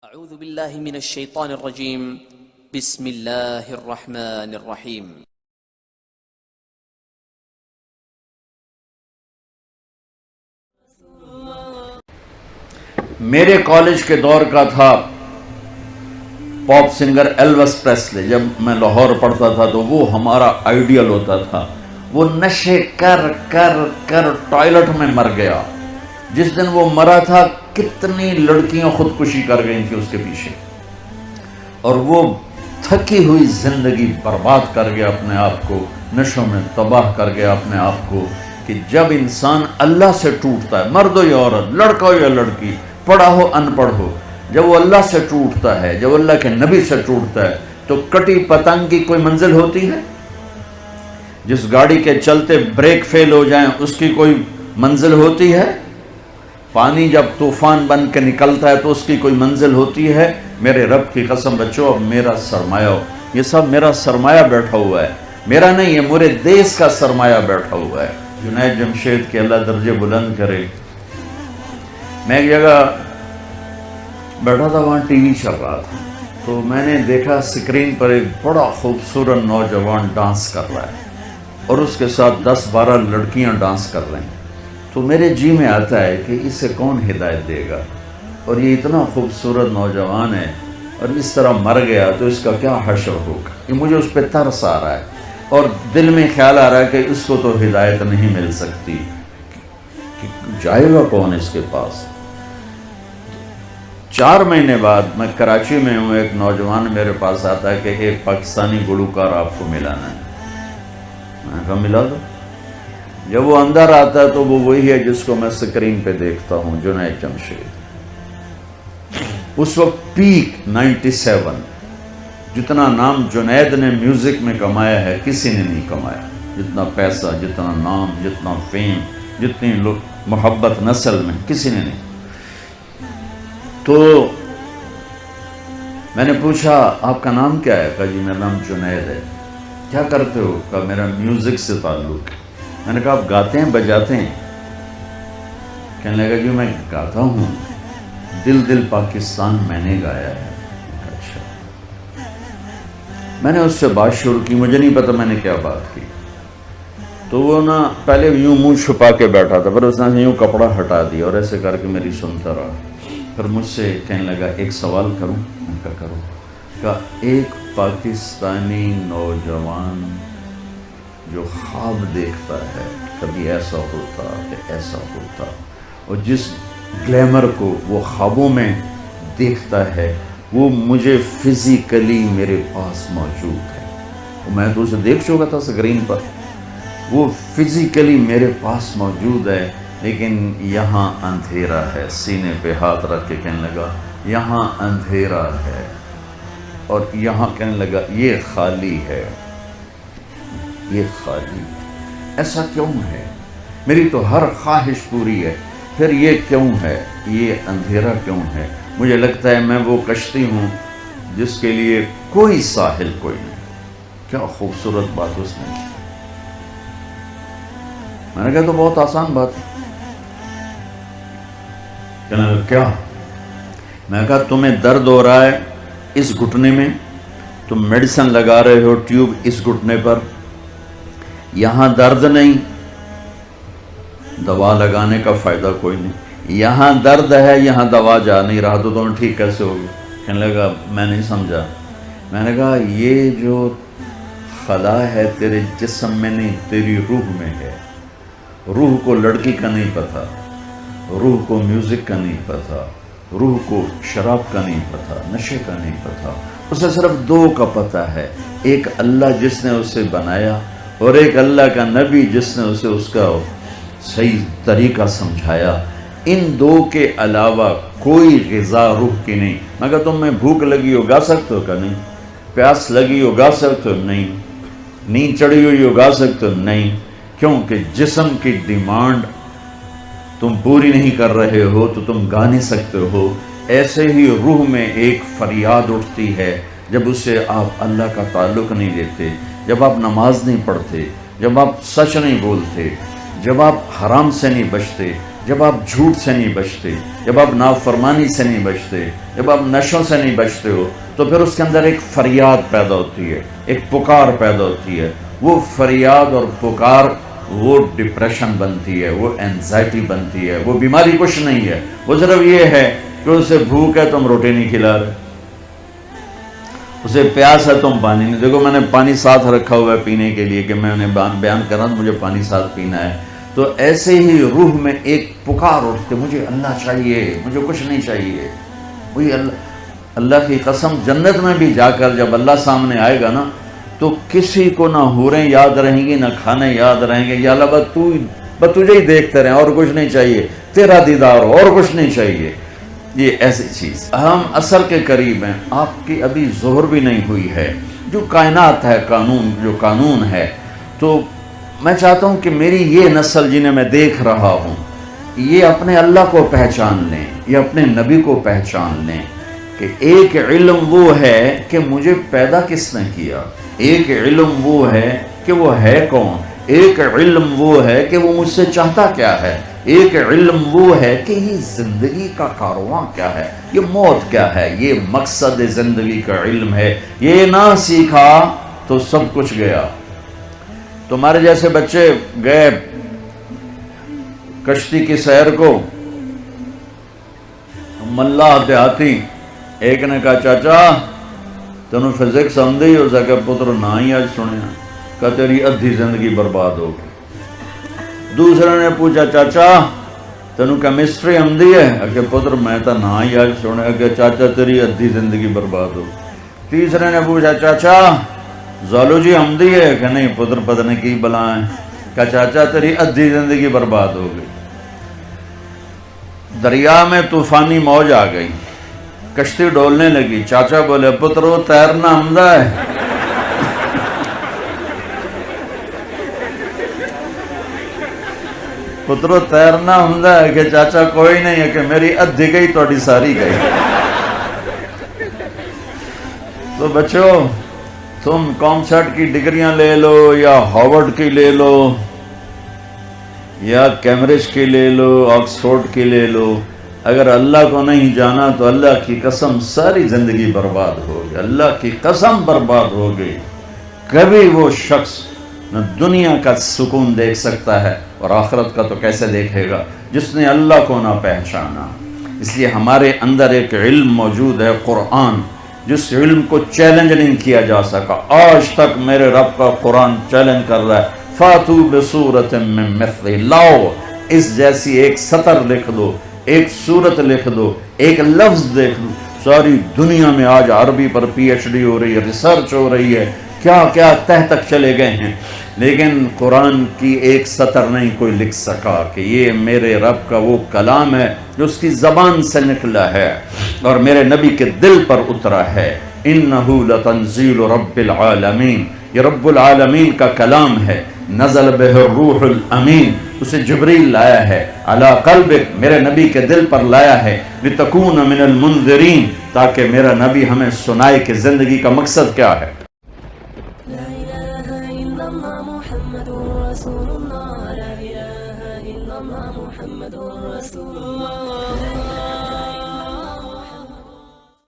اعوذ باللہ من الشیطان الرجیم بسم اللہ الرحمن الرحیم میرے کالج کے دور کا تھا پاپ سنگر ایلوس پریسلے. جب میں لاہور پڑھتا تھا تو وہ ہمارا آئیڈیل ہوتا تھا. وہ نشے کر کر کر ٹوائلٹ میں مر گیا. جس دن وہ مرا تھا کتنی لڑکیاں خودکشی کر گئی تھیں اس کے پیچھے, اور وہ تھکی ہوئی زندگی برباد کر گیا اپنے آپ کو, نشوں میں تباہ کر گیا اپنے آپ کو. کہ جب انسان اللہ سے ٹوٹتا ہے, مرد ہو یا عورت, لڑکا ہو یا لڑکی, پڑھا ہو ان پڑھ ہو, جب وہ اللہ سے ٹوٹتا ہے, جب اللہ کے نبی سے ٹوٹتا ہے, تو کٹی پتنگ کی کوئی منزل ہوتی ہے؟ جس گاڑی کے چلتے بریک فیل ہو جائیں اس کی کوئی منزل ہوتی ہے؟ پانی جب طوفان بن کے نکلتا ہے تو اس کی کوئی منزل ہوتی ہے؟ میرے رب کی قسم بچو, اب میرا سرمایہ ہو, یہ سب میرا سرمایہ بیٹھا ہوا ہے, میرا نہیں, یہ میرے دیس کا سرمایہ بیٹھا ہوا ہے. جنید جمشید کے اللہ درجے بلند کرے. میں ایک جگہ بیٹھا تھا, وہاں ٹی وی چل رہا تھا, تو میں نے دیکھا اسکرین پر ایک بڑا خوبصورت نوجوان ڈانس کر رہا ہے اور اس کے ساتھ 10-12 لڑکیاں ڈانس کر رہے ہیں. تو میرے جی میں آتا ہے کہ اسے کون ہدایت دے گا, اور یہ اتنا خوبصورت نوجوان ہے اور اس طرح مر گیا تو اس کا کیا حشر ہوگا. یہ مجھے اس پہ ترس آ رہا ہے اور دل میں خیال آ رہا ہے کہ اس کو تو ہدایت نہیں مل سکتی, کہ جائے گا کون اس کے پاس. 4 مہینے بعد میں کراچی میں ہوں, ایک نوجوان میرے پاس آتا ہے کہ ایک پاکستانی گلوکار آپ کو ملانا ہے. میں کہا ملا دو. جب وہ اندر آتا ہے تو وہ وہی ہے جس کو میں اسکرین پہ دیکھتا ہوں, جنید جمشید. اس وقت پیک 97, جتنا نام جنید نے میوزک میں کمایا ہے کسی نے نہیں کمایا. جتنا پیسہ, جتنا نام, جتنا فیم, جتنی محبت نسل میں کسی نے نہیں. تو میں نے پوچھا آپ کا نام کیا ہے؟ کہا جی میرا نام جنید ہے. کیا کرتے ہو؟ کہا میرا میوزک سے تعلق ہے. میں نے کہا آپ گاتے ہیں بجاتے ہیں؟ کہنے لگا جی میں گاتا ہوں, دل دل پاکستان میں نے گایا ہے. اچھا. میں نے اس سے بات شروع کی, مجھے نہیں پتا میں نے کیا بات کی. تو وہ نا پہلے یوں منہ چھپا کے بیٹھا تھا, پھر اس نے یوں کپڑا ہٹا دیا اور ایسے کر کے میری سنتا رہا. پھر مجھ سے کہنے لگا ایک سوال کروں؟ میں کہا کرو. کہا ایک پاکستانی نوجوان جو خواب دیکھتا ہے کبھی ایسا ہوتا کہ ایسا ہوتا, اور جس گلیمر کو وہ خوابوں میں دیکھتا ہے وہ مجھے فزیکلی میرے پاس موجود ہے. میں تو اسے دیکھ چکا تھا اسکرین پر, وہ فزیکلی میرے پاس موجود ہے, لیکن یہاں اندھیرا ہے. سینے پہ ہاتھ رکھ کے کہنے لگا یہاں اندھیرا ہے, اور یہاں کہنے لگا یہ خالی ہے, یہ خالی. ایسا کیوں ہے؟ میری تو ہر خواہش پوری ہے, پھر یہ کیوں ہے, یہ اندھیرا کیوں ہے؟ مجھے لگتا ہے میں وہ کشتی ہوں جس کے لیے کوئی ساحل کوئی نہیں. کیا خوبصورت بات اس نے کی. میں نے کہا تو بہت آسان بات ہے. کہنے لگا کیا؟ میں نے کہا تمہیں درد ہو رہا ہے اس گھٹنے میں, تم میڈیسن لگا رہے ہو ٹیوب اس گھٹنے پر, یہاں درد نہیں, دوا لگانے کا فائدہ کوئی نہیں. یہاں درد ہے, یہاں دوا جا نہیں رہا, تو تمہیں ٹھیک کیسے ہوگی؟ کہنے لگا میں نہیں سمجھا. میں نے کہا یہ جو خلا ہے تیرے جسم میں نہیں, تیری روح میں ہے. روح کو لڑکی کا نہیں پتہ, روح کو میوزک کا نہیں پتہ, روح کو شراب کا نہیں پتہ, نشے کا نہیں پتہ. اسے صرف 2 کا پتہ ہے, ایک اللہ جس نے اسے بنایا, اور ایک اللہ کا نبی جس نے اسے اس کا صحیح طریقہ سمجھایا. ان 2 کے علاوہ کوئی غذا روح کی نہیں. مگر تم میں بھوک لگی ہو گا سکتے ہو کہ نہیں؟ پیاس لگی ہو گا سکتے ہو؟ نہیں. نیند چڑھی ہوئی ہو گا سکتے ہو؟ نہیں. کیونکہ جسم کی ڈیمانڈ تم پوری نہیں کر رہے ہو تو تم گا نہیں سکتے ہو. ایسے ہی روح میں ایک فریاد اٹھتی ہے جب اسے آپ اللہ کا تعلق نہیں دیتے, جب آپ نماز نہیں پڑھتے, جب آپ سچ نہیں بولتے, جب آپ حرام سے نہیں بچتے, جب آپ جھوٹ سے نہیں بچتے، جب آپ نافرمانی سے نہیں بچتے، جب آپ نشوں سے نہیں بچتے ہو، تو پھر اس کے اندر ایک فریاد پیدا ہوتی ہے، ایک پکار پیدا ہوتی ہے. وہ فریاد اور پکار وہ ڈپریشن بنتی ہے، وہ اینزائٹی بنتی ہے. وہ بیماری کچھ نہیں ہے، وہ صرف یہ ہے کہ اسے بھوک ہے تم روٹی نہیں کھلا رہے، اسے پیاس ہے تم پانی نہیں. دیکھو میں نے پانی ساتھ رکھا ہوا ہے پینے کے لیے کہ میں نے بیان کرنا تو مجھے پانی ساتھ پینا ہے. تو ایسے ہی روح میں ایک پکار اٹھتے، مجھے اللہ چاہیے، مجھے کچھ نہیں چاہیے. وہی اللہ کی قسم، جنت میں بھی جا کر جب اللہ سامنے آئے گا نا تو کسی کو نہ حوریں یاد رہیں گی، نہ کھانے یاد رہیں گے. یا اللہ بس تجھے ہی دیکھتے رہیں، اور کچھ نہیں چاہیے، تیرا دیدار ہو، اور کچھ نہیں چاہیے. یہ ایسی چیز. ہم عصر کے قریب ہیں، آپ کی ابھی ظہر بھی نہیں ہوئی ہے. جو کائنات ہے، جو قانون ہے، تو میں چاہتا ہوں کہ میری یہ نسل جنہیں میں دیکھ رہا ہوں، یہ اپنے اللہ کو پہچان لیں، یہ اپنے نبی کو پہچان لیں کہ ایک علم وہ ہے کہ مجھے پیدا کس نے کیا، ایک علم وہ ہے کہ وہ ہے کون، ایک علم وہ ہے کہ وہ مجھ سے چاہتا کیا ہے، ایک علم وہ ہے کہ یہ زندگی کا کارواں کیا ہے، یہ موت کیا ہے، یہ مقصد زندگی کا علم ہے. یہ نہ سیکھا تو سب کچھ گیا. تمہارے جیسے بچے گئے کشتی کی سیر کو، ملا دیہاتی، ایک نے کہا چاچا تینوں فزکس آندی ہو سکے؟ پتر نہ ہی آج سنیا. کہ تیری ادھی زندگی برباد ہو گئی. دوسرے نے پوچھا چاچا تینوں کیمسٹری آندی ہے؟ کہ پتر میں تو نہ ہی آج سنیا. کہ چاچا تیری ادھی زندگی برباد ہو. تیسرے نے پوچھا چاچا زالوجی آندی ہے؟ کہ نہیں پتر پتہ نہیں کی بلا ہے. کہ چاچا تیری ادھی زندگی برباد ہو گئی. دریا میں طوفانی موج آ گئی، کشتی ڈولنے لگی. چاچا بولے پتر وہ تیرنا آمدہ ہے؟ پترو تیرنا آمدہ ہے؟ کہ چاچا کوئی نہیں ہے، کہ میری ادھی گئی توڑی ساری گئی. تو بچو تم کامسٹ کی ڈگریاں لے لو، یا ہارورڈ کی لے لو، یا کیمبرج کی لے لو، آکسفورڈ کی لے لو، اگر اللہ کو نہیں جانا تو اللہ کی قسم ساری زندگی برباد ہو گئی. اللہ کی قسم برباد ہو گئی. کبھی وہ شخص نہ دنیا کا سکون دیکھ سکتا ہے اور آخرت کا تو کیسے دیکھے گا جس نے اللہ کو نہ پہچانا. اس لیے ہمارے اندر ایک علم موجود ہے، قرآن، جس علم کو چیلنج نہیں کیا جا سکا. آج تک میرے رب کا قرآن چیلنج کر رہا ہے، فاتو بصورت من مثلہ، لاؤ اس جیسی ایک سطر لکھ دو، ایک صورت لکھ دو، ایک لفظ دیکھ دو. ساری دنیا میں آج عربی پر پی ایچ ڈی ہو رہی ہے، ریسرچ ہو رہی ہے، کیا کیا تہ تک چلے گئے ہیں، لیکن قرآن کی ایک سطر نہیں کوئی لکھ سکا کہ یہ میرے رب کا وہ کلام ہے جو اس کی زبان سے نکلا ہے اور میرے نبی کے دل پر اترا ہے. انہو لتنزیل رب العالمین، یہ رب العالمین کا کلام ہے. نزل بہ الروح الامین، اسے جبریل لایا ہے. علی قلبک، میرے نبی کے دل پر لایا ہے. لتکون من المنذرین، تاکہ میرا نبی ہمیں سنائے کہ زندگی کا مقصد کیا ہے. محمد رسول اللہ، لا الہ الا اللہ محمد رسول اللہ.